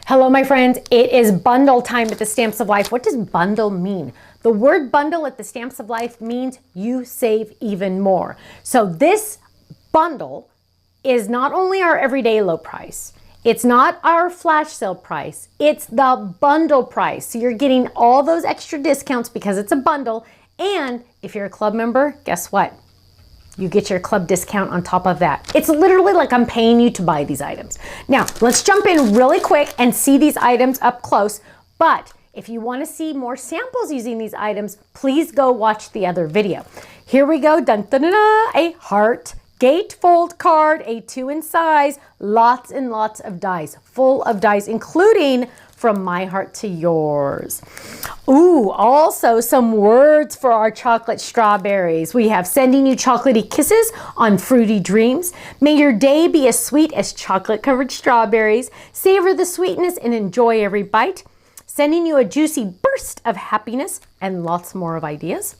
Hello, my friends. It is bundle time at the Stamps of Life. What does bundle mean? The word bundle at the Stamps of Life means you save even more. So this bundle is not only our everyday low price, it's not our flash sale price, it's the bundle price. So you're getting all those extra discounts because it's a bundle. And if you're a club member, guess what? You get your club discount on top of that. It's literally like I'm paying you to buy these items. Now, let's jump in really quick and see these items up close. But if you want to see more samples using these items, please go watch the other video. Here we go. Dun, dun, dun, dun, a heart gatefold card, A2 in size, lots and lots of dies, full of dies, including from my heart to yours. Ooh, also some words for our chocolate strawberries. We have sending you chocolatey kisses on fruity dreams. May your day be as sweet as chocolate covered strawberries. Savor the sweetness and enjoy every bite. Sending you a juicy burst of happiness and lots more of ideas.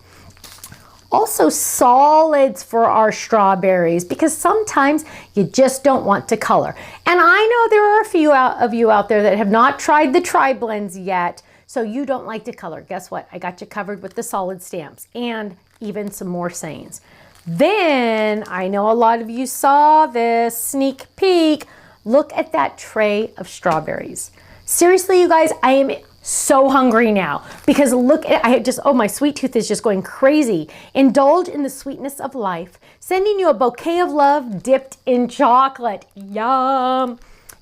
Also solids for our strawberries because sometimes you just don't want to color. And I know there are a few of you out there that have not tried the tri-blends yet, so you don't like to color. Guess what? I got you covered with the solid stamps and even some more sayings. Then I know a lot of you saw this sneak peek. Look at that tray of strawberries. Seriously, you guys, I am so hungry now because look at, oh, my sweet tooth is just going crazy. Indulge in the sweetness of life, sending you a bouquet of love dipped in chocolate. Yum.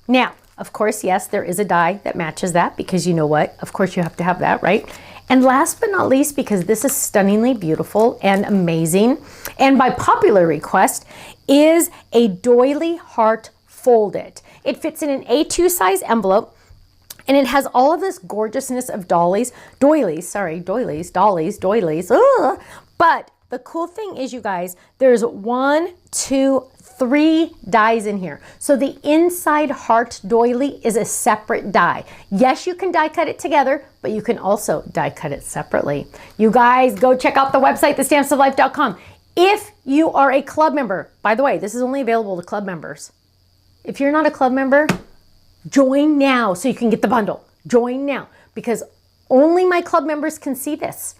Now, of course, yes, there is a die that matches that because you know what? Of course you have to have that, right? And last but not least, because this is stunningly beautiful and amazing, and by popular request, is a doily heart folded. It fits in an A2 size envelope. And it has all of this gorgeousness of doilies. Ugh. But the cool thing is, you guys, there's 1, 2, 3 dies in here. So the inside heart doily is a separate die. Yes, you can die cut it together, but you can also die cut it separately. You guys go check out the website, thestampsoflife.com. If you are a club member, by the way, this is only available to club members. If you're not a club member, join now so you can get the bundle. Join now because only my club members can see this.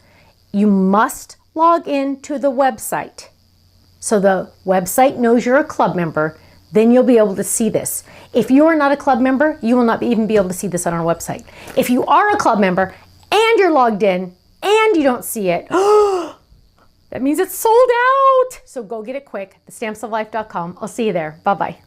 You must log in to the website. So the website knows you're a club member, then you'll be able to see this. If you are not a club member, you will not even be able to see this on our website. If you are a club member and you're logged in and you don't see it, that means it's sold out. So go get it quick, thestampsoflife.com. I'll see you there. Bye-bye.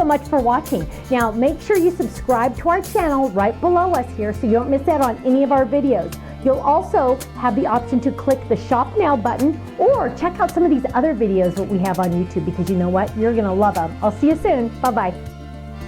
much for watching. Now, make sure you subscribe to our channel right below us here so you don't miss out on any of our videos. You'll also have the option to click the Shop Now button or check out some of these other videos that we have on YouTube, because you know what? You're going to love them. I'll see you soon. Bye-bye.